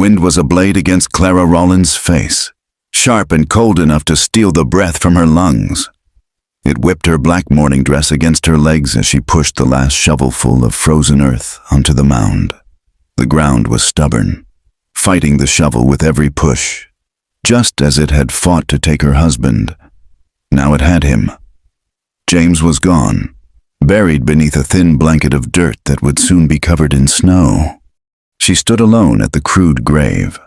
wind was a blade against Clara Rollins' face, sharp and cold enough to steal the breath from her lungs. It whipped her black morning dress against her legs as she pushed the last shovelful of frozen earth onto the mound. The ground was stubborn, fighting the shovel with every push, just as it had fought to take her husband. Now it had him. James was gone, buried beneath a thin blanket of dirt that would soon be covered in snow. She stood alone at the crude grave,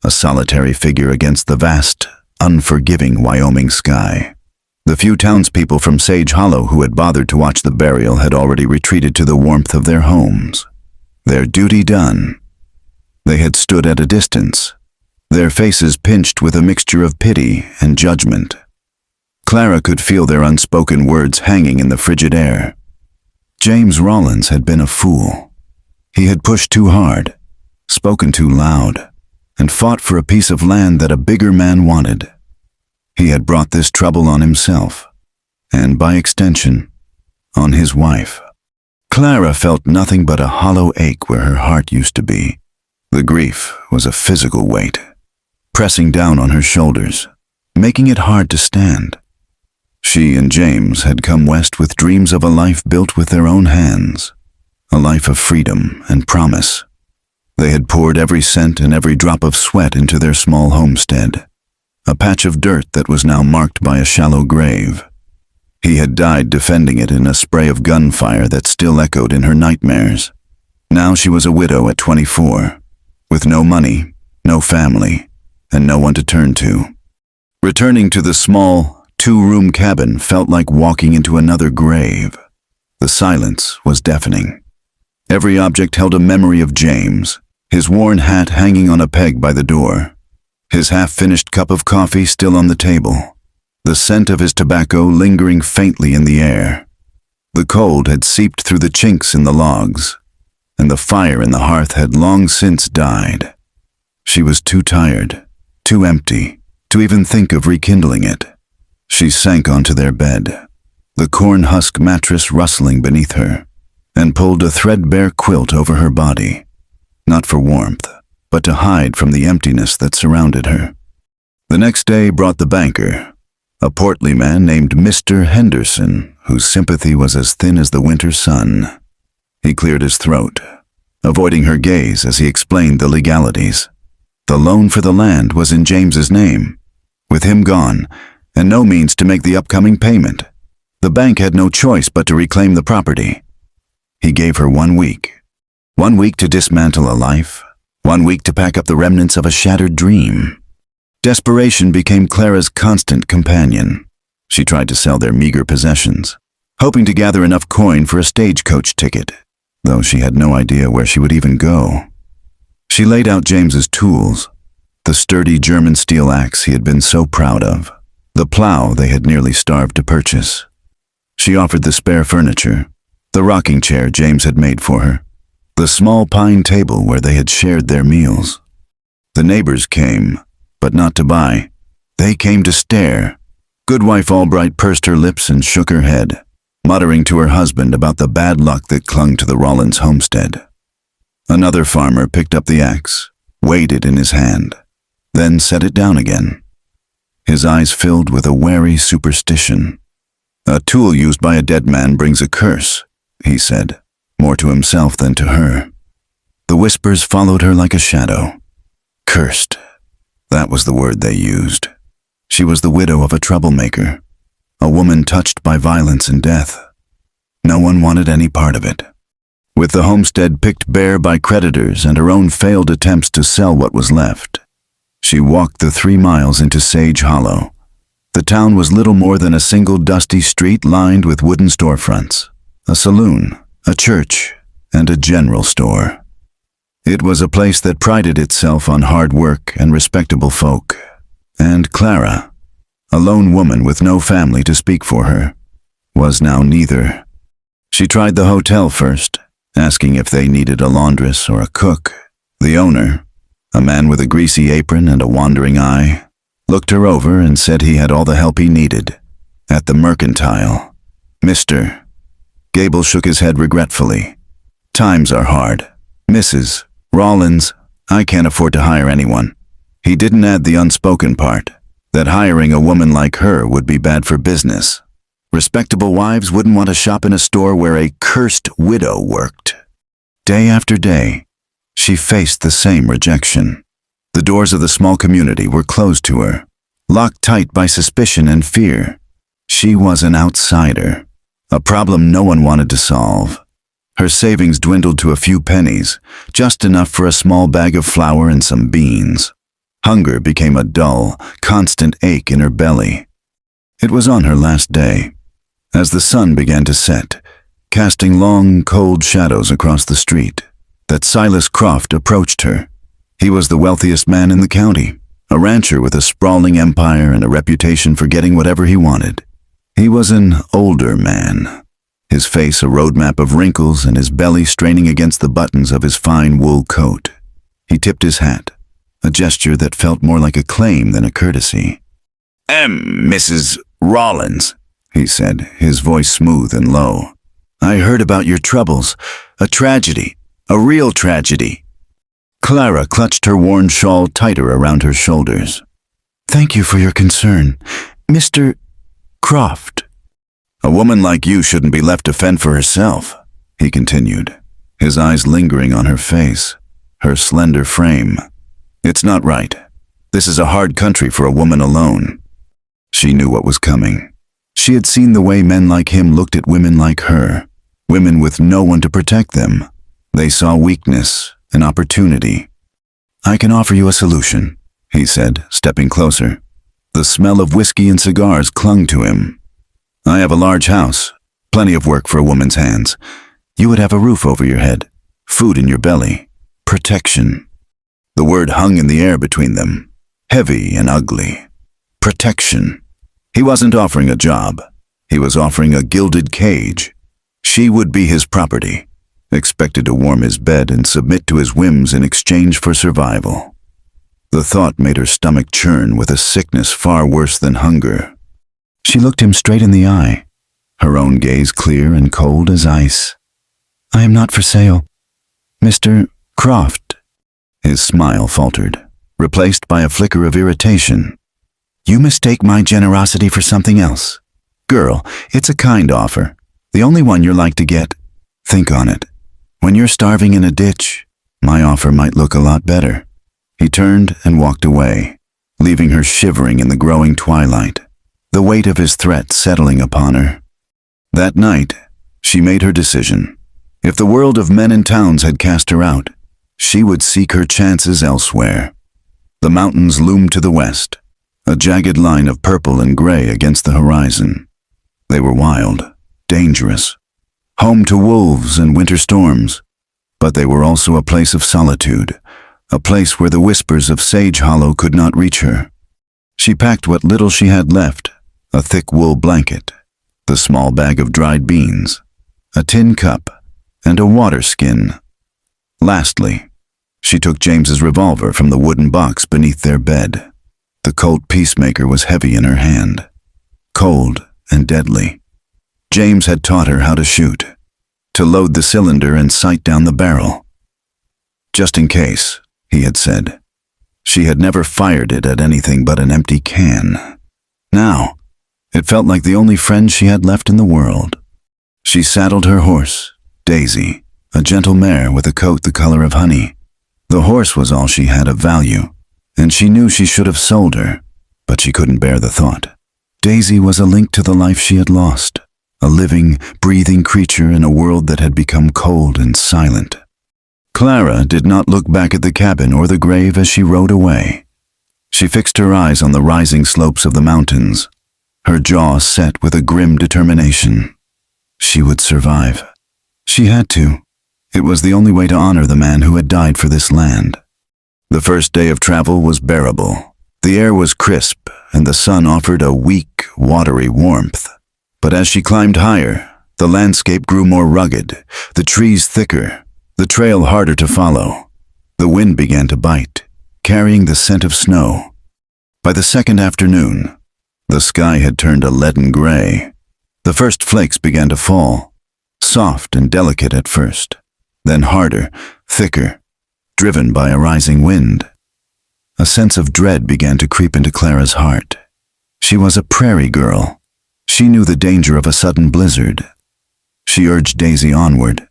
a solitary figure against the vast, unforgiving Wyoming sky. The few townspeople from Sage Hollow who had bothered to watch the burial had already retreated to the warmth of their homes. Their duty done, they had stood at a distance, their faces pinched with a mixture of pity and judgment. Clara could feel their unspoken words hanging in the frigid air. James Rollins had been a fool. He had pushed too hard, spoken too loud, and fought for a piece of land that a bigger man wanted. He had brought this trouble on himself, and by extension, on his wife. Clara felt nothing but a hollow ache where her heart used to be. The grief was a physical weight, pressing down on her shoulders, making it hard to stand. She and James had come west with dreams of a life built with their own hands, a life of freedom and promise. They had poured every cent and every drop of sweat into their small homestead, a patch of dirt that was now marked by a shallow grave. He had died defending it in a spray of gunfire that still echoed in her nightmares. Now she was a widow at 24, with no money, no family, and no one to turn to. Returning to the small, two-room cabin felt like walking into another grave. The silence was deafening. Every object held a memory of James, his worn hat hanging on a peg by the door, his half-finished cup of coffee still on the table, the scent of his tobacco lingering faintly in the air. The cold had seeped through the chinks in the logs, and the fire in the hearth had long since died. She was too tired, too empty, to even think of rekindling it. She sank onto their bed, the corn husk mattress rustling beneath her, and pulled a threadbare quilt over her body, not for warmth, but to hide from the emptiness that surrounded her. The next day brought the banker, a portly man named Mr. Henderson, whose sympathy was as thin as the winter sun. He cleared his throat, avoiding her gaze as he explained the legalities. The loan for the land was in James's name. With him gone, and no means to make the upcoming payment, the bank had no choice but to reclaim the property. He gave her 1 week. 1 week to dismantle a life, 1 week to pack up the remnants of a shattered dream. Desperation became Clara's constant companion. She tried to sell their meager possessions, hoping to gather enough coin for a stagecoach ticket, though she had no idea where she would even go. She laid out James's tools, the sturdy German steel axe he had been so proud of, the plow they had nearly starved to purchase. She offered the spare furniture, the rocking chair James had made for her, the small pine table where they had shared their meals. The neighbors came, but not to buy. They came to stare. Goodwife Albright pursed her lips and shook her head, muttering to her husband about the bad luck that clung to the Rollins homestead. Another farmer picked up the axe, weighed it in his hand, then set it down again. His eyes filled with a wary superstition. "A tool used by a dead man brings a curse," he said, more to himself than to her. The whispers followed her like a shadow. Cursed. That was the word they used. She was the widow of a troublemaker, a woman touched by violence and death. No one wanted any part of it. With the homestead picked bare by creditors and her own failed attempts to sell what was left, she walked the 3 miles into Sage Hollow. The town was little more than a single dusty street lined with wooden storefronts, a saloon, a church, and a general store. It was a place that prided itself on hard work and respectable folk, and Clara, a lone woman with no family to speak for her, was now neither. She tried the hotel first, asking if they needed a laundress or a cook. The owner, a man with a greasy apron and a wandering eye, looked her over and said he had all the help he needed. At the Mercantile, Mr. Gable shook his head regretfully. "Times are hard. Mrs. Rollins, I can't afford to hire anyone. He didn't add the unspoken part, that hiring a woman like her would be bad for business. Respectable wives wouldn't want to shop in a store where a cursed widow worked. Day after day, she faced the same rejection. The doors of the small community were closed to her, locked tight by suspicion and fear. She was an outsider, a problem no one wanted to solve. Her savings dwindled to a few pennies, just enough for a small bag of flour and some beans. Hunger became a dull, constant ache in her belly. It was on her last day. As the sun began to set, casting long, cold shadows across the street, that Silas Croft approached her. He was the wealthiest man in the county, a rancher with a sprawling empire and a reputation for getting whatever he wanted. He was an older man, his face a roadmap of wrinkles and his belly straining against the buttons of his fine wool coat. He tipped his hat, a gesture that felt more like a claim than a courtesy. Mrs. Rollins," he said, his voice smooth and low. "I heard about your troubles. A tragedy. A real tragedy." Clara clutched her worn shawl tighter around her shoulders. "Thank you for your concern, Mr. Croft." "A woman like you shouldn't be left to fend for herself," he continued, his eyes lingering on her face, her slender frame. "It's not right. This is a hard country for a woman alone." She knew what was coming. She had seen the way men like him looked at women like her, women with no one to protect them. They saw weakness, an opportunity. "I can offer you a solution," he said, stepping closer. The smell of whiskey and cigars clung to him. "I have a large house, plenty of work for a woman's hands. You would have a roof over your head, food in your belly, protection." The word hung in the air between them, heavy and ugly. Protection. He wasn't offering a job. He was offering a gilded cage. She would be his property, expected to warm his bed and submit to his whims in exchange for survival. The thought made her stomach churn with a sickness far worse than hunger. She looked him straight in the eye, her own gaze clear and cold as ice. "I am not for sale, Mr. Croft." His smile faltered, replaced by a flicker of irritation. "You mistake my generosity for something else. Girl, it's a kind offer, the only one you're like to get. Think on it. When you're starving in a ditch, my offer might look a lot better." He turned and walked away, leaving her shivering in the growing twilight, the weight of his threat settling upon her. That night, she made her decision. If the world of men and towns had cast her out, she would seek her chances elsewhere. The mountains loomed to the west, a jagged line of purple and gray against the horizon. They were wild, dangerous, home to wolves and winter storms, but they were also a place of solitude, a place where the whispers of Sage Hollow could not reach her. She packed what little she had left, a thick wool blanket, the small bag of dried beans, a tin cup, and a water skin. Lastly, she took James's revolver from the wooden box beneath their bed. The Colt Peacemaker was heavy in her hand, cold and deadly. James had taught her how to shoot, to load the cylinder and sight down the barrel. "Just in case," he had said. She had never fired it at anything but an empty can. Now, it felt like the only friend she had left in the world. She saddled her horse, Daisy, a gentle mare with a coat the color of honey. The horse was all she had of value, and she knew she should have sold her, but she couldn't bear the thought. Daisy was a link to the life she had lost, a living, breathing creature in a world that had become cold and silent. Clara did not look back at the cabin or the grave as she rode away. She fixed her eyes on the rising slopes of the mountains, her jaw set with a grim determination. She would survive. She had to. It was the only way to honor the man who had died for this land. The first day of travel was bearable. The air was crisp, and the sun offered a weak, watery warmth. But as she climbed higher, the landscape grew more rugged, the trees thicker, the trail harder to follow. The wind began to bite, carrying the scent of snow. By the second afternoon, the sky had turned a leaden gray. The first flakes began to fall, soft and delicate at first, then harder, thicker. driven by a rising wind. A sense of dread began to creep into Clara's heart. She was a prairie girl. She knew the danger of a sudden blizzard. She urged Daisy onward,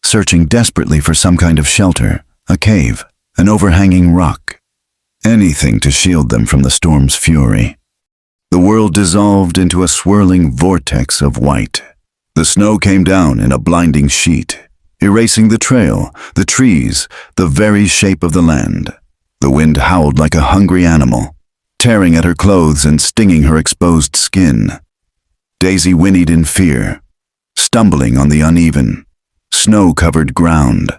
searching desperately for some kind of shelter, a cave, an overhanging rock, anything to shield them from the storm's fury. The world dissolved into a swirling vortex of white. The snow came down in a blinding sheet, erasing the trail, the trees, the very shape of the land. The wind howled like a hungry animal, tearing at her clothes and stinging her exposed skin. Daisy whinnied in fear, stumbling on the uneven, snow-covered ground.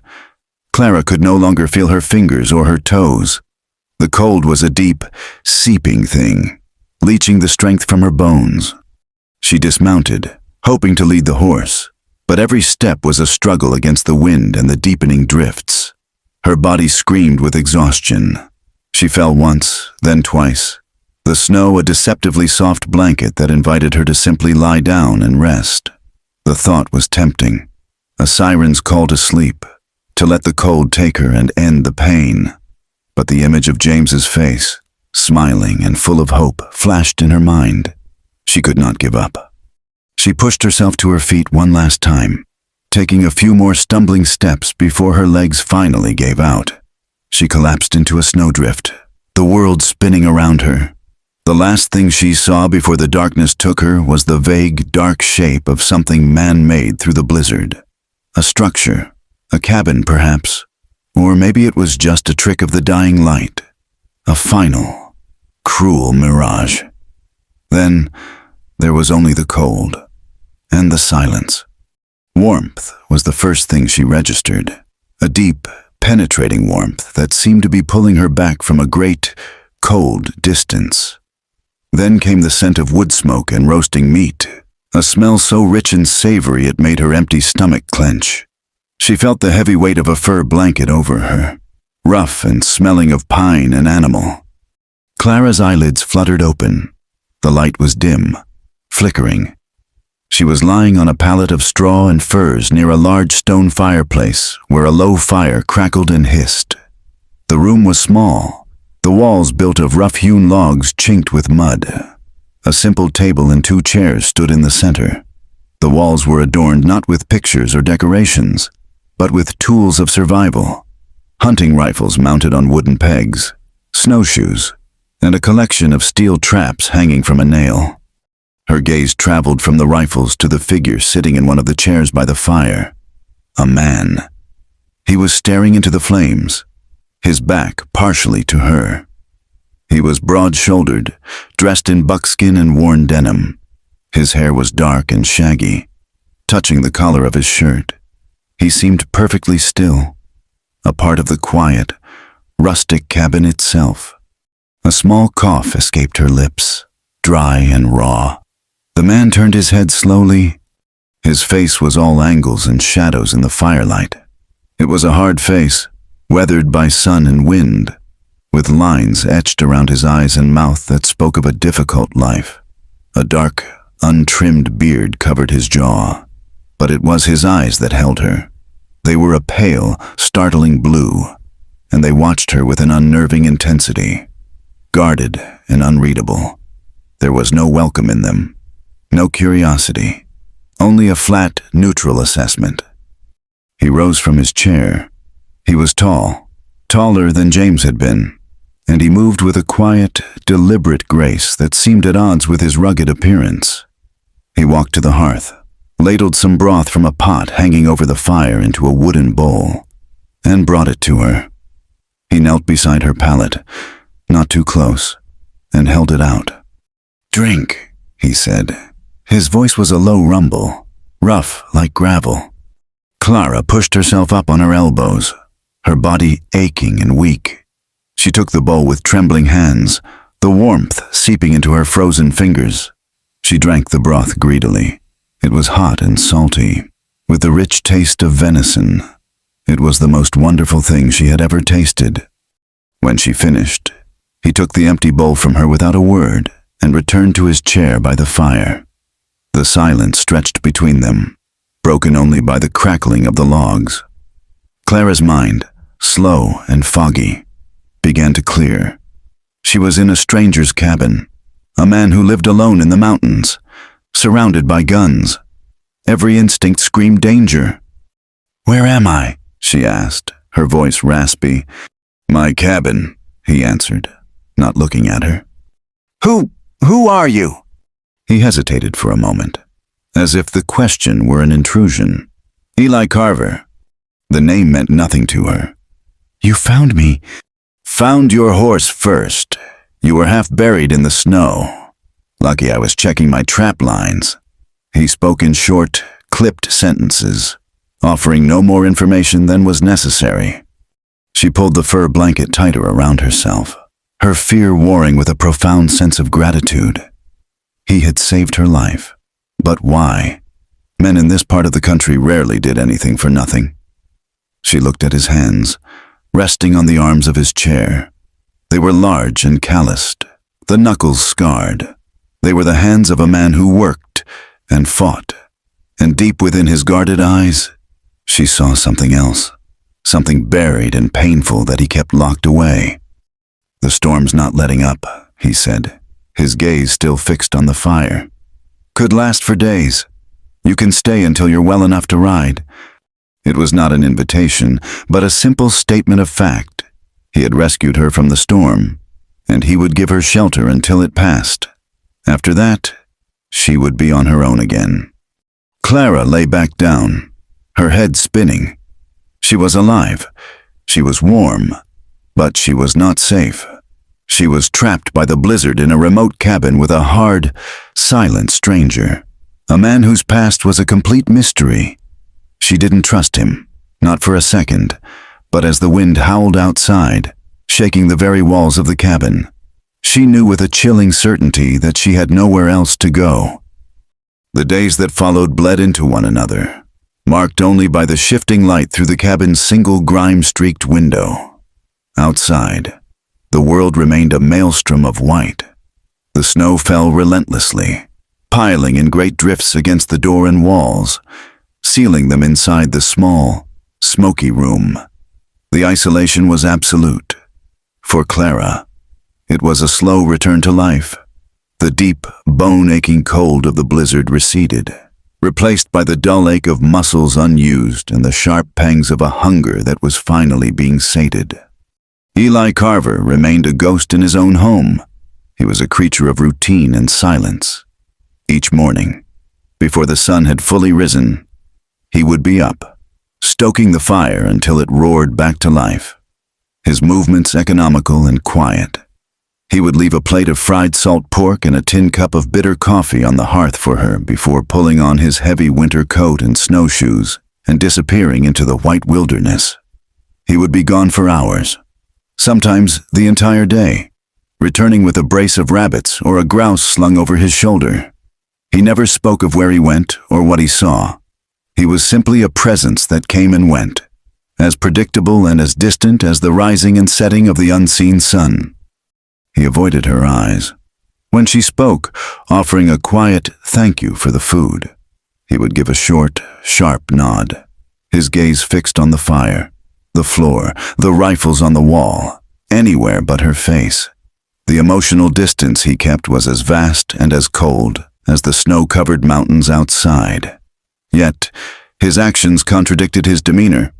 Clara could no longer feel her fingers or her toes. The cold was a deep, seeping thing, leaching the strength from her bones. She dismounted, hoping to lead the horse, but every step was a struggle against the wind and the deepening drifts. Her body screamed with exhaustion. She fell once, then twice, the snow a deceptively soft blanket that invited her to simply lie down and rest. The thought was tempting, a siren's call to sleep, to let the cold take her and end the pain. But the image of James's face, smiling and full of hope, flashed in her mind. She could not give up. She pushed herself to her feet one last time, taking a few more stumbling steps before her legs finally gave out. She collapsed into a snowdrift, the world spinning around her. The last thing she saw before the darkness took her was the vague, dark shape of something man-made through the blizzard. A structure, a cabin perhaps, or maybe it was just a trick of the dying light. A final, cruel mirage. Then there was only the cold and the silence. Warmth was the first thing she registered, a deep, penetrating warmth that seemed to be pulling her back from a great, cold distance. Then came the scent of wood smoke and roasting meat, a smell so rich and savory it made her empty stomach clench. She felt the heavy weight of a fur blanket over her, rough and smelling of pine and animal. Clara's eyelids fluttered open. The light was dim, flickering. She was lying on a pallet of straw and furs near a large stone fireplace where a low fire crackled and hissed. The room was small, the walls built of rough-hewn logs chinked with mud. A simple table and 2 chairs stood in the center. The walls were adorned not with pictures or decorations, but with tools of survival: hunting rifles mounted on wooden pegs, snowshoes, and a collection of steel traps hanging from a nail. Her gaze traveled from the rifles to the figure sitting in one of the chairs by the fire. A man. He was staring into the flames, his back partially to her. He was broad-shouldered, dressed in buckskin and worn denim. His hair was dark and shaggy, touching the collar of his shirt. He seemed perfectly still, a part of the quiet, rustic cabin itself. A small cough escaped her lips, dry and raw. The man turned his head slowly. His face was all angles and shadows in the firelight. It was a hard face, weathered by sun and wind, with lines etched around his eyes and mouth that spoke of a difficult life. A dark, untrimmed beard covered his jaw, but it was his eyes that held her. They were a pale, startling blue, and they watched her with an unnerving intensity, guarded and unreadable. There was no welcome in them. No curiosity, only a flat, neutral assessment. He rose from his chair. He was tall, taller than James had been, and he moved with a quiet, deliberate grace that seemed at odds with his rugged appearance. He walked to the hearth, ladled some broth from a pot hanging over the fire into a wooden bowl, and brought it to her. He knelt beside her pallet, not too close, and held it out. "Drink," he said. His voice was a low rumble, rough like gravel. Clara pushed herself up on her elbows, her body aching and weak. She took the bowl with trembling hands, the warmth seeping into her frozen fingers. She drank the broth greedily. It was hot and salty, with the rich taste of venison. It was the most wonderful thing she had ever tasted. When she finished, he took the empty bowl from her without a word and returned to his chair by the fire. The silence stretched between them, broken only by the crackling of the logs. Clara's mind, slow and foggy, began to clear. She was in a stranger's cabin, a man who lived alone in the mountains, surrounded by guns. Every instinct screamed danger. "Where am I?" she asked, her voice raspy. "My cabin," he answered, not looking at her. Who are you?" He hesitated for a moment, as if the question were an intrusion. "Eli Carver." The name meant nothing to her. "You found me." "Found your horse first. You were half buried in the snow. Lucky I was checking my trap lines." He spoke in short, clipped sentences, offering no more information than was necessary. She pulled the fur blanket tighter around herself, her fear warring with a profound sense of gratitude. He had saved her life. But why? Men in this part of the country rarely did anything for nothing. She looked at his hands, resting on the arms of his chair. They were large and calloused, the knuckles scarred. They were the hands of a man who worked and fought. And deep within his guarded eyes, she saw something else, something buried and painful that he kept locked away. "The storm's not letting up," he said, his gaze still fixed on the fire. "Could last for days. You can stay until you're well enough to ride." It was not an invitation, but a simple statement of fact. He had rescued her from the storm, and he would give her shelter until it passed. After that, she would be on her own again. Clara lay back down, her head spinning. She was alive. She was warm, but she was not safe. She was trapped by the blizzard in a remote cabin with a hard, silent stranger, a man whose past was a complete mystery. She didn't trust him, not for a second, but as the wind howled outside, shaking the very walls of the cabin, she knew with a chilling certainty that she had nowhere else to go. The days that followed bled into one another, marked only by the shifting light through the cabin's single grime-streaked window. Outside, the world remained a maelstrom of white. The snow fell relentlessly, piling in great drifts against the door and walls, sealing them inside the small, smoky room. The isolation was absolute. For Clara, it was a slow return to life. The deep, bone-aching cold of the blizzard receded, replaced by the dull ache of muscles unused and the sharp pangs of a hunger that was finally being sated. Eli Carver remained a ghost in his own home. He was a creature of routine and silence. Each morning, before the sun had fully risen, he would be up, stoking the fire until it roared back to life. His movements economical and quiet. He would leave a plate of fried salt pork and a tin cup of bitter coffee on the hearth for her before pulling on his heavy winter coat and snowshoes and disappearing into the white wilderness. He would be gone for hours, sometimes the entire day, returning with a brace of rabbits or a grouse slung over his shoulder. He never spoke of where he went or what he saw. He was simply a presence that came and went, as predictable and as distant as the rising and setting of the unseen sun. He avoided her eyes. When she spoke, offering a quiet thank you for the food, he would give a short, sharp nod, his gaze fixed on the fire, the floor, the rifles on the wall, anywhere but her face. The emotional distance he kept was as vast and as cold as the snow-covered mountains outside. Yet, his actions contradicted his demeanor.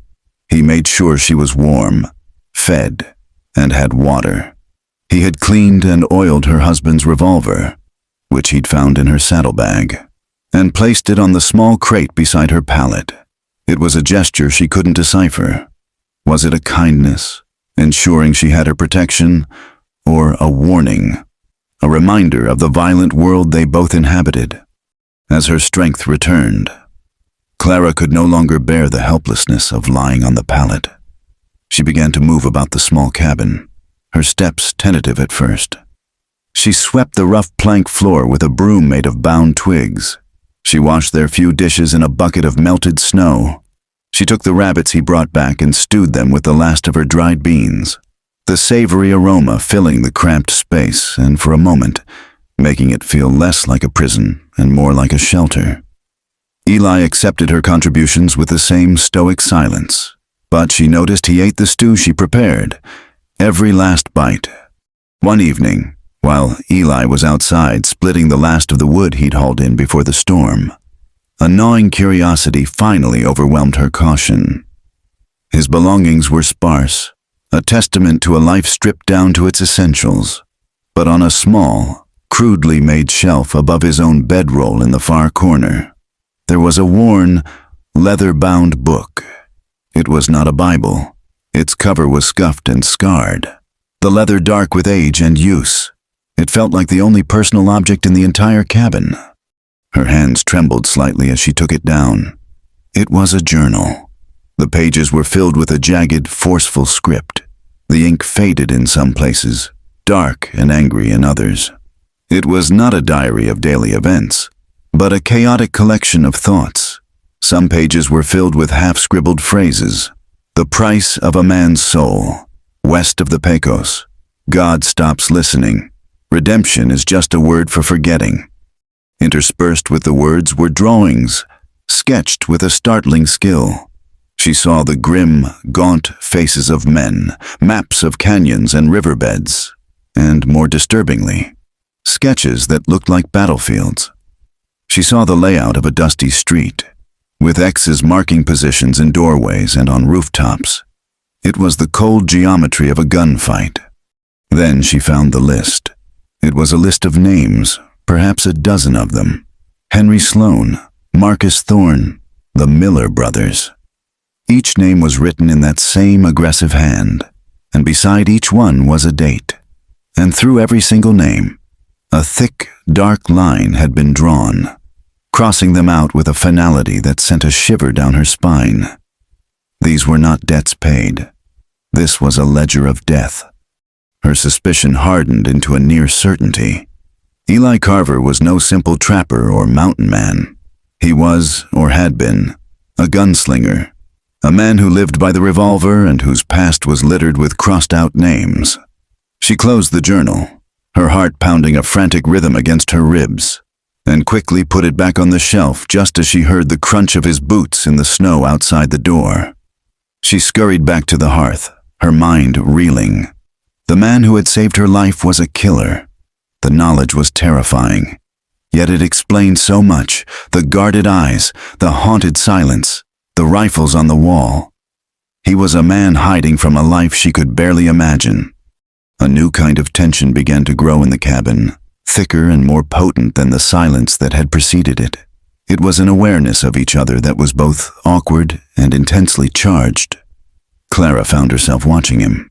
He made sure she was warm, fed, and had water. He had cleaned and oiled her husband's revolver, which he'd found in her saddlebag, and placed it on the small crate beside her pallet. It was a gesture she couldn't decipher. Was it a kindness, ensuring she had her protection, or a warning, a reminder of the violent world they both inhabited? As her strength returned, Clara could no longer bear the helplessness of lying on the pallet. She began to move about the small cabin, her steps tentative at first. She swept the rough plank floor with a broom made of bound twigs. She washed their few dishes in a bucket of melted snow. She took the rabbits he brought back and stewed them with the last of her dried beans, the savory aroma filling the cramped space and, for a moment, making it feel less like a prison and more like a shelter. Eli accepted her contributions with the same stoic silence, But she noticed he ate the stew she prepared, every last bite. One evening, while Eli was outside splitting the last of the wood he'd hauled in before the storm, a gnawing curiosity finally overwhelmed her caution. His belongings were sparse, a testament to a life stripped down to its essentials, but on a small, crudely made shelf above his own bedroll in the far corner, there was a worn, leather-bound book. It was not a Bible. Its cover was scuffed and scarred, the leather dark with age and use. It felt like the only personal object in the entire cabin. Her hands trembled slightly as she took it down. It was a journal. The pages were filled with a jagged, forceful script. The ink faded in some places, dark and angry in others. It was not a diary of daily events, but a chaotic collection of thoughts. Some pages were filled with half-scribbled phrases. The price of a man's soul. West of the Pecos. God stops listening. Redemption is just a word for forgetting. Interspersed with the words were drawings, sketched with a startling skill. She saw the grim, gaunt faces of men, maps of canyons and riverbeds, and, more disturbingly, sketches that looked like battlefields. She saw the layout of a dusty street, with X's marking positions in doorways and on rooftops. It was the cold geometry of a gunfight. Then she found the list. It was a list of names, perhaps a dozen of them. Henry Sloan, Marcus Thorne, the Miller brothers. Each name was written in that same aggressive hand, and beside each one was a date. And through every single name, a thick, dark line had been drawn, crossing them out with a finality that sent a shiver down her spine. These were not debts paid. This was a ledger of death. Her suspicion hardened into a near certainty. Eli Carver was no simple trapper or mountain man. He was, or had been, a gunslinger, a man who lived by the revolver and whose past was littered with crossed-out names. She closed the journal, her heart pounding a frantic rhythm against her ribs, and quickly put it back on the shelf just as she heard the crunch of his boots in the snow outside the door. She scurried back to the hearth, her mind reeling. The man who had saved her life was a killer. The knowledge was terrifying, yet it explained so much: the guarded eyes, the haunted silence, the rifles on the wall. He was a man hiding from a life she could barely imagine. A new kind of tension began to grow in the cabin, thicker and more potent than the silence that had preceded it. It was an awareness of each other that was both awkward and intensely charged. Clara found herself watching him,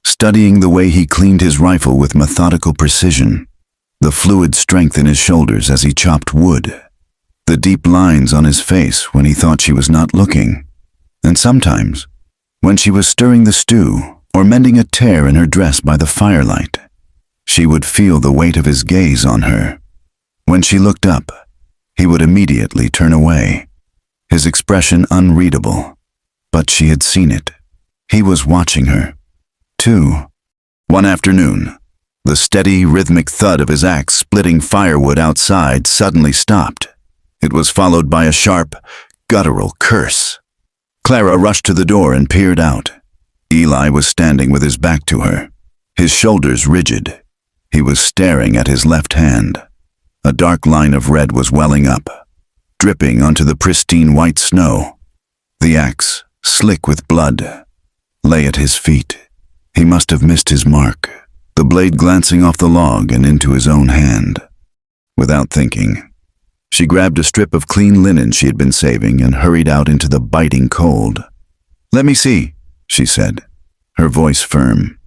studying the way he cleaned his rifle with methodical precision, the fluid strength in his shoulders as he chopped wood, the deep lines on his face when he thought she was not looking, and sometimes, when she was stirring the stew or mending a tear in her dress by the firelight, she would feel the weight of his gaze on her. When she looked up, he would immediately turn away, his expression unreadable, but she had seen it. He was watching her, too. One afternoon, the steady, rhythmic thud of his axe splitting firewood outside suddenly stopped. It was followed by a sharp, guttural curse. Clara rushed to the door and peered out. Eli was standing with his back to her, his shoulders rigid. He was staring at his left hand. A dark line of red was welling up, dripping onto the pristine white snow. The axe, slick with blood, lay at his feet. He must have missed his mark, the blade glancing off the log and into his own hand. Without thinking, she grabbed a strip of clean linen she had been saving and hurried out into the biting cold. "Let me see," she said, her voice firm.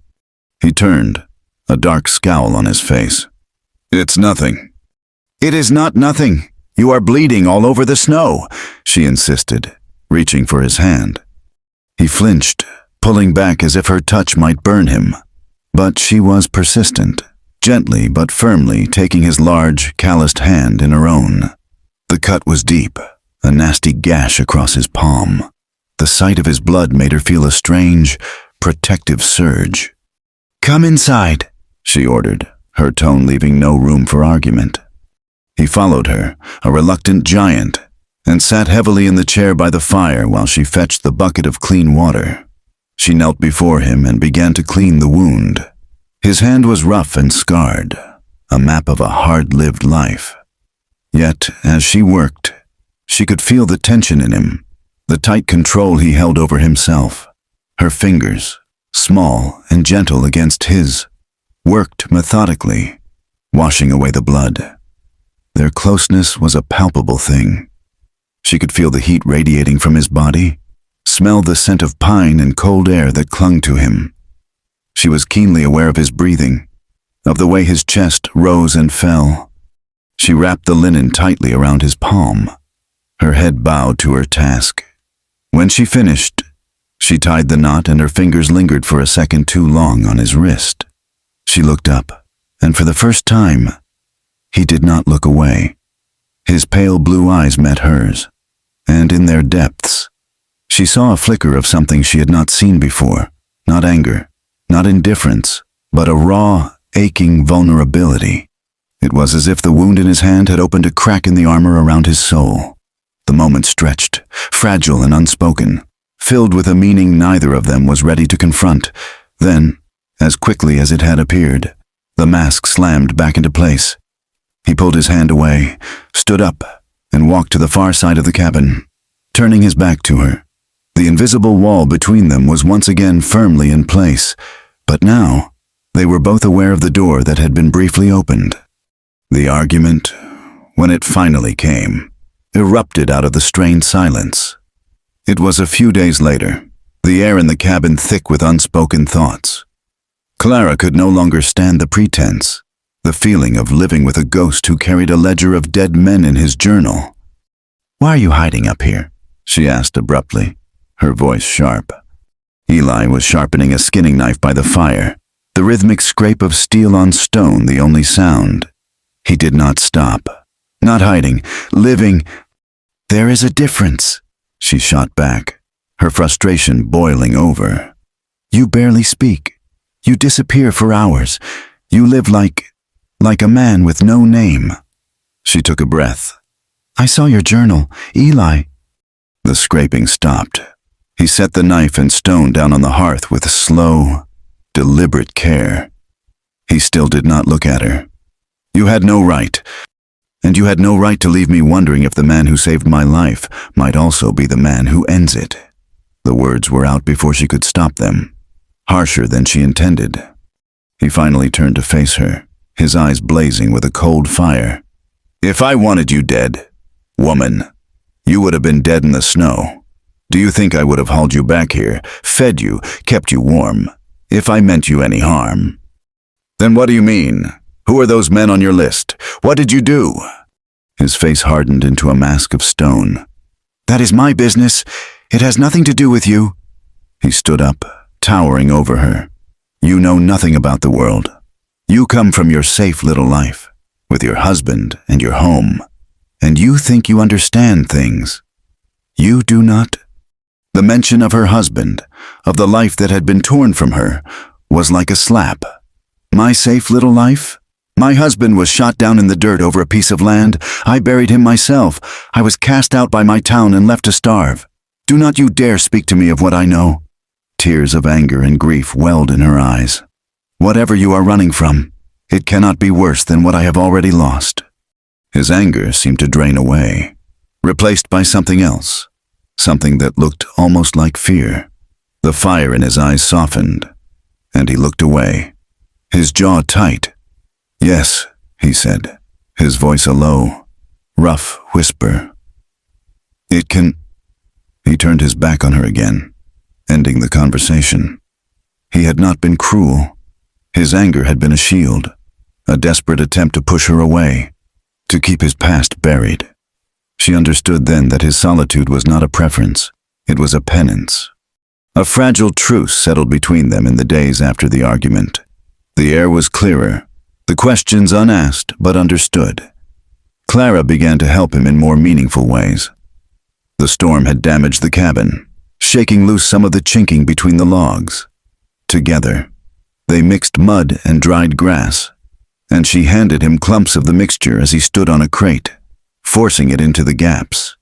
He turned, a dark scowl on his face. "It's nothing." "It is not nothing. You are bleeding all over the snow," she insisted, reaching for his hand. He flinched, pulling back as if her touch might burn him. But she was persistent, gently but firmly taking his large, calloused hand in her own. The cut was deep, a nasty gash across his palm. The sight of his blood made her feel a strange, protective surge. "Come inside," she ordered, her tone leaving no room for argument. He followed her, a reluctant giant, and sat heavily in the chair by the fire while she fetched the bucket of clean water. She knelt before him and began to clean the wound. His hand was rough and scarred, a map of a hard-lived life. Yet, as she worked, she could feel the tension in him, the tight control he held over himself. Her fingers, small and gentle against his, worked methodically, washing away the blood. Their closeness was a palpable thing. She could feel the heat radiating from his body, smell the scent of pine and cold air that clung to him. She was keenly aware of his breathing, of the way his chest rose and fell. She wrapped the linen tightly around his palm, her head bowed to her task. When she finished, she tied the knot and her fingers lingered for a second too long on his wrist. She looked up, and for the first time, he did not look away. His pale blue eyes met hers, and in their depths, she saw a flicker of something she had not seen before, not anger, not indifference, but a raw, aching vulnerability. It was as if the wound in his hand had opened a crack in the armor around his soul. The moment stretched, fragile and unspoken, filled with a meaning neither of them was ready to confront. Then, as quickly as it had appeared, the mask slammed back into place. He pulled his hand away, stood up, and walked to the far side of the cabin, turning his back to her. The invisible wall between them was once again firmly in place, but now they were both aware of the door that had been briefly opened. The argument, when it finally came, erupted out of the strained silence. It was a few days later, the air in the cabin thick with unspoken thoughts. Clara could no longer stand the pretense, the feeling of living with a ghost who carried a ledger of dead men in his journal. "Why are you hiding up here?" she asked abruptly, her voice sharp. Eli was sharpening a skinning knife by the fire, the rhythmic scrape of steel on stone the only sound. He did not stop. Not hiding, living. "There is a difference," she shot back, her frustration boiling over. "You barely speak. You disappear for hours. You live like a man with no name." She took a breath. "I saw your journal, Eli." The scraping stopped. He set the knife and stone down on the hearth with slow, deliberate care. He still did not look at her. "You had no right. And you had no right to leave me wondering if the man who saved my life might also be the man who ends it." The words were out before she could stop them, harsher than she intended. He finally turned to face her, his eyes blazing with a cold fire. "If I wanted you dead, woman, you would have been dead in the snow. Do you think I would have hauled you back here, fed you, kept you warm, if I meant you any harm?" "Then what do you mean? Who are those men on your list? What did you do?" His face hardened into a mask of stone. "That is my business. It has nothing to do with you." He stood up, towering over her. "You know nothing about the world. You come from your safe little life, with your husband and your home, and you think you understand things. You do not." The mention of her husband, of the life that had been torn from her, was like a slap. "My safe little life? My husband was shot down in the dirt over a piece of land. I buried him myself. I was cast out by my town and left to starve. Do not you dare speak to me of what I know." Tears of anger and grief welled in her eyes. "Whatever you are running from, it cannot be worse than what I have already lost." His anger seemed to drain away, replaced by something else, something that looked almost like fear. The fire in his eyes softened, and he looked away, his jaw tight. "Yes," he said, his voice a low, rough whisper. "It can—" He turned his back on her again, ending the conversation. He had not been cruel. His anger had been a shield, a desperate attempt to push her away, to keep his past buried. She understood then that his solitude was not a preference, it was a penance. A fragile truce settled between them in the days after the argument. The air was clearer, the questions unasked but understood. Clara began to help him in more meaningful ways. The storm had damaged the cabin, shaking loose some of the chinking between the logs. Together, they mixed mud and dried grass, and she handed him clumps of the mixture as he stood on a crate, forcing it into the gaps.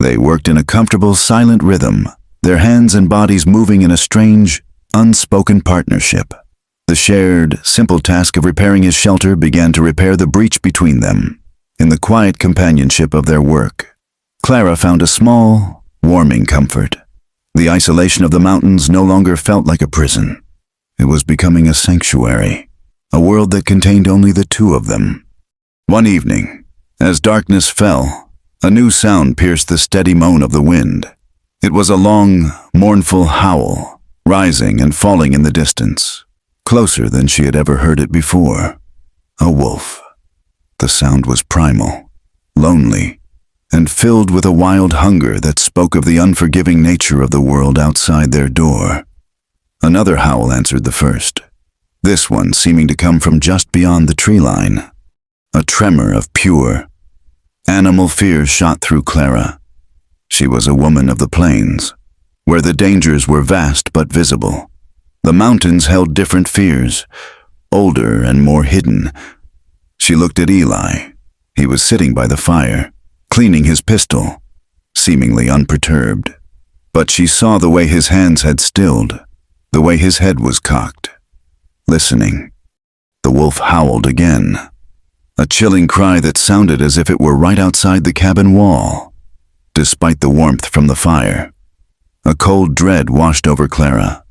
They worked in a comfortable, silent rhythm, their hands and bodies moving in a strange, unspoken partnership. The shared, simple task of repairing his shelter began to repair the breach between them. In the quiet companionship of their work, Clara found a small, warming comfort. The isolation of the mountains no longer felt like a prison. It was becoming a sanctuary, a world that contained only the two of them. One evening, as darkness fell, a new sound pierced the steady moan of the wind. It was a long, mournful howl, rising and falling in the distance, closer than she had ever heard it before. A wolf. The sound was primal, lonely, and filled with a wild hunger that spoke of the unforgiving nature of the world outside their door. Another howl answered the first, this one seeming to come from just beyond the tree line. A tremor of pure, animal fear shot through Clara. She was a woman of the plains, where the dangers were vast but visible. The mountains held different fears, older and more hidden. She looked at Eli. He was sitting by the fire, cleaning his pistol, seemingly unperturbed. But she saw the way his hands had stilled, the way his head was cocked, listening. The wolf howled again, a chilling cry that sounded as if it were right outside the cabin wall. Despite the warmth from the fire, a cold dread washed over Clara.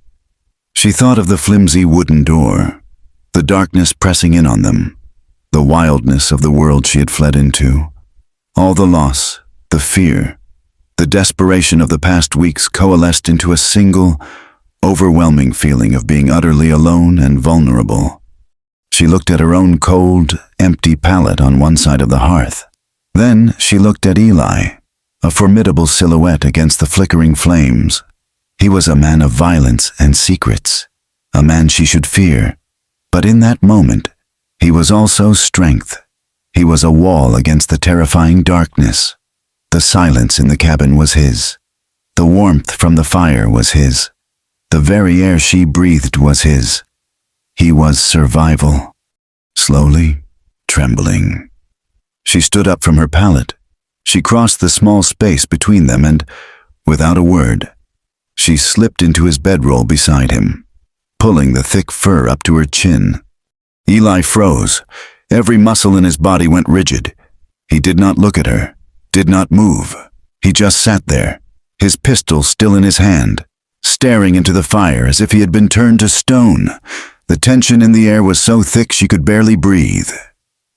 She thought of the flimsy wooden door, the darkness pressing in on them, the wildness of the world she had fled into. All the loss, the fear, the desperation of the past weeks coalesced into a single, overwhelming feeling of being utterly alone and vulnerable. She looked at her own cold, empty pallet on one side of the hearth. Then she looked at Eli, a formidable silhouette against the flickering flames. He was a man of violence and secrets, a man she should fear. But in that moment, he was also strength. He was a wall against the terrifying darkness. The silence in the cabin was his. The warmth from the fire was his. The very air she breathed was his. He was survival. Slowly, trembling, she stood up from her pallet. She crossed the small space between them and, without a word, she slipped into his bedroll beside him, pulling the thick fur up to her chin. Eli froze. Every muscle in his body went rigid. He did not look at her, did not move. He just sat there, his pistol still in his hand, staring into the fire as if he had been turned to stone. The tension in the air was so thick she could barely breathe.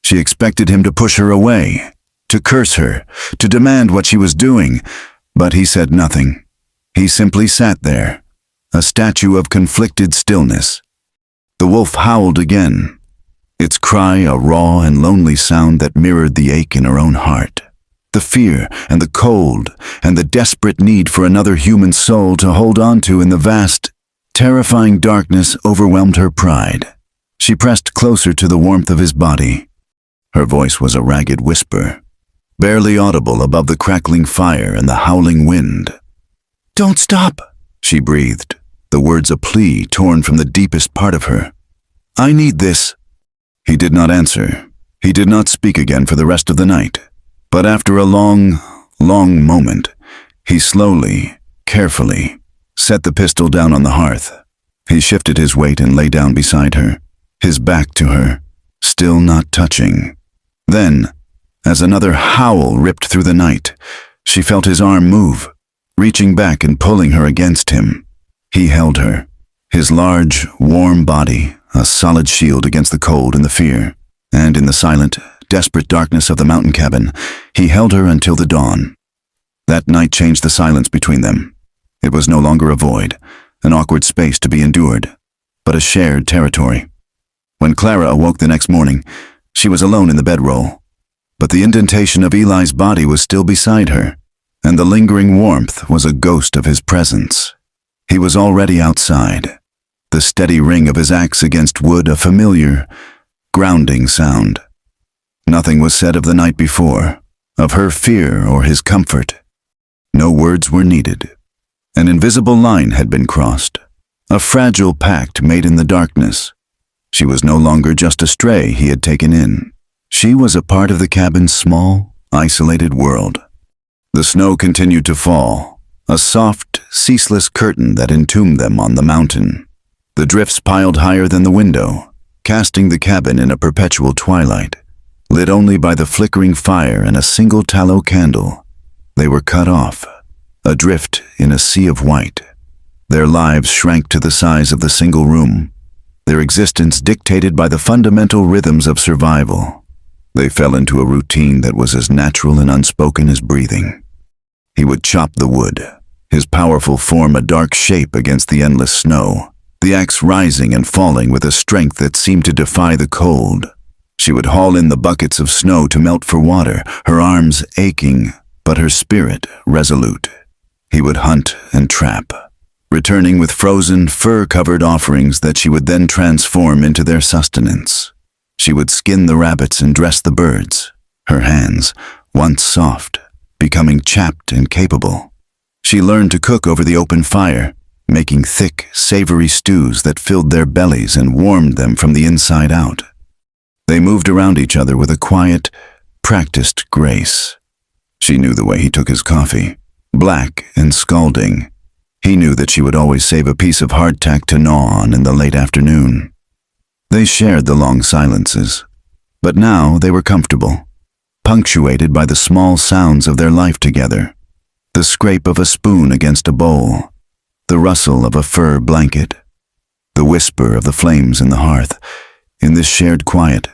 She expected him to push her away, to curse her, to demand what she was doing, but he said nothing. He simply sat there, a statue of conflicted stillness. The wolf howled again, its cry a raw and lonely sound that mirrored the ache in her own heart. The fear and the cold and the desperate need for another human soul to hold on to in the vast, terrifying darkness overwhelmed her pride. She pressed closer to the warmth of his body. Her voice was a ragged whisper, barely audible above the crackling fire and the howling wind. "Don't stop," she breathed, the words a plea torn from the deepest part of her. "I need this." He did not answer. He did not speak again for the rest of the night. But after a long, long moment, he slowly, carefully, set the pistol down on the hearth. He shifted his weight and lay down beside her, his back to her, still not touching. Then, as another howl ripped through the night, she felt his arm move, reaching back and pulling her against him. He held her, his large, warm body, a solid shield against the cold and the fear, and in the silent, desperate darkness of the mountain cabin, he held her until the dawn. That night changed the silence between them. It was no longer a void, an awkward space to be endured, but a shared territory. When Clara awoke the next morning, she was alone in the bedroll, but the indentation of Eli's body was still beside her, and the lingering warmth was a ghost of his presence. He was already outside, the steady ring of his axe against wood a familiar, grounding sound. Nothing was said of the night before, of her fear or his comfort. No words were needed. An invisible line had been crossed, a fragile pact made in the darkness. She was no longer just a stray he had taken in. She was a part of the cabin's small, isolated world. The snow continued to fall, a soft, ceaseless curtain that entombed them on the mountain. The drifts piled higher than the window, casting the cabin in a perpetual twilight, lit only by the flickering fire and a single tallow candle. They were cut off, adrift in a sea of white. Their lives shrank to the size of the single room, their existence dictated by the fundamental rhythms of survival. They fell into a routine that was as natural and unspoken as breathing. He would chop the wood, his powerful form a dark shape against the endless snow, the axe rising and falling with a strength that seemed to defy the cold. She would haul in the buckets of snow to melt for water, her arms aching, but her spirit resolute. He would hunt and trap, returning with frozen, fur-covered offerings that she would then transform into their sustenance. She would skin the rabbits and dress the birds, her hands, once soft, becoming chapped and capable. She learned to cook over the open fire, making thick, savory stews that filled their bellies and warmed them from the inside out. They moved around each other with a quiet, practiced grace. She knew the way he took his coffee, black and scalding. He knew that she would always save a piece of hardtack to gnaw on in the late afternoon. They shared the long silences, but now they were comfortable, punctuated by the small sounds of their life together, the scrape of a spoon against a bowl, the rustle of a fur blanket, the whisper of the flames in the hearth. In this shared quiet,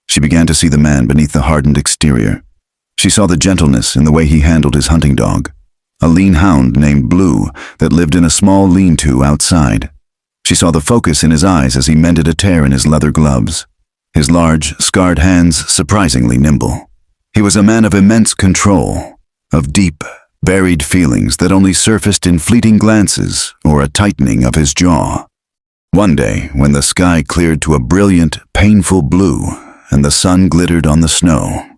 she began to see the man beneath the hardened exterior. She saw the gentleness in the way he handled his hunting dog, a lean hound named Blue that lived in a small lean-to outside. She saw the focus in his eyes as he mended a tear in his leather gloves, his large, scarred hands surprisingly nimble. He was a man of immense control, of deep, buried feelings that only surfaced in fleeting glances or a tightening of his jaw. One day, when the sky cleared to a brilliant, painful blue and the sun glittered on the snow,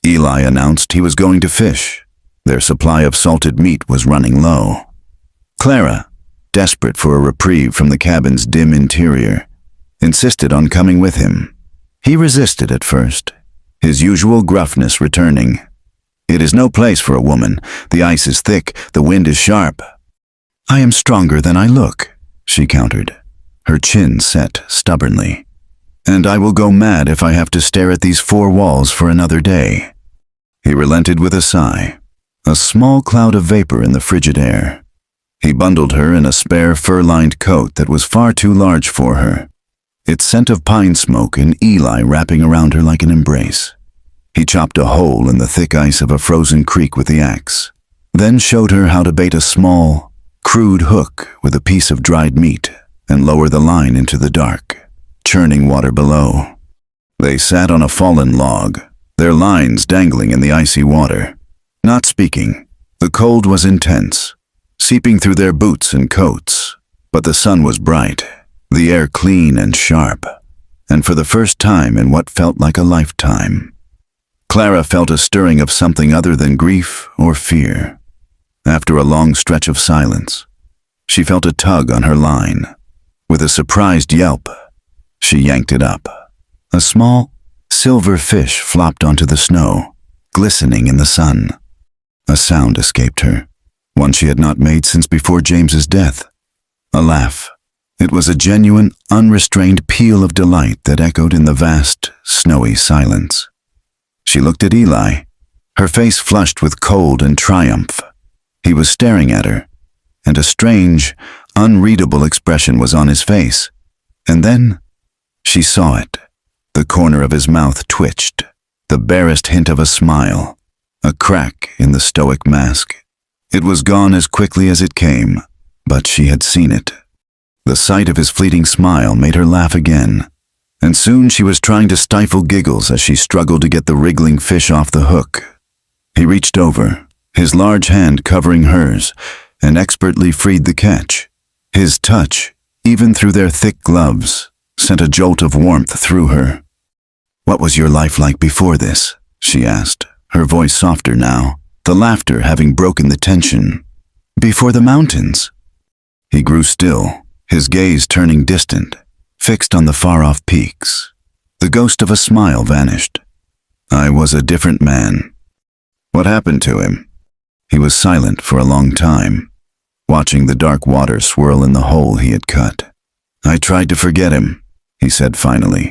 Eli announced he was going to fish. Their supply of salted meat was running low. Clara, desperate for a reprieve from the cabin's dim interior, insisted on coming with him. He resisted at first, his usual gruffness returning. "It is no place for a woman. The ice is thick, the wind is sharp." "I am stronger than I look," she countered, her chin set stubbornly. "And I will go mad if I have to stare at these four walls for another day." He relented with a sigh, a small cloud of vapor in the frigid air. He bundled her in a spare fur-lined coat that was far too large for her, its scent of pine smoke and Eli wrapping around her like an embrace. He chopped a hole in the thick ice of a frozen creek with the axe, then showed her how to bait a small, crude hook with a piece of dried meat and lower the line into the dark, churning water below. They sat on a fallen log, their lines dangling in the icy water. Not speaking, the cold was intense, seeping through their boots and coats, but the sun was bright, the air clean and sharp, and for the first time in what felt like a lifetime, Clara felt a stirring of something other than grief or fear. After a long stretch of silence, she felt a tug on her line. With a surprised yelp, she yanked it up. A small, silver fish flopped onto the snow, glistening in the sun. A sound escaped her, one she had not made since before James's death. A laugh. It was a genuine, unrestrained peal of delight that echoed in the vast, snowy silence. She looked at Eli, her face flushed with cold and triumph. He was staring at her, and a strange, unreadable expression was on his face. And then she saw it. The corner of his mouth twitched, the barest hint of a smile, a crack in the stoic mask. It was gone as quickly as it came, but she had seen it. The sight of his fleeting smile made her laugh again, and soon she was trying to stifle giggles as she struggled to get the wriggling fish off the hook. He reached over, his large hand covering hers, and expertly freed the catch. His touch, even through their thick gloves, sent a jolt of warmth through her. "What was your life like before this?" she asked, her voice softer now, the laughter having broken the tension. "Before the mountains." He grew still, his gaze turning distant, fixed on the far-off peaks. The ghost of a smile vanished. "I was a different man." "What happened to him?" He was silent for a long time, watching the dark water swirl in the hole he had cut. "I tried to forget him," he said finally.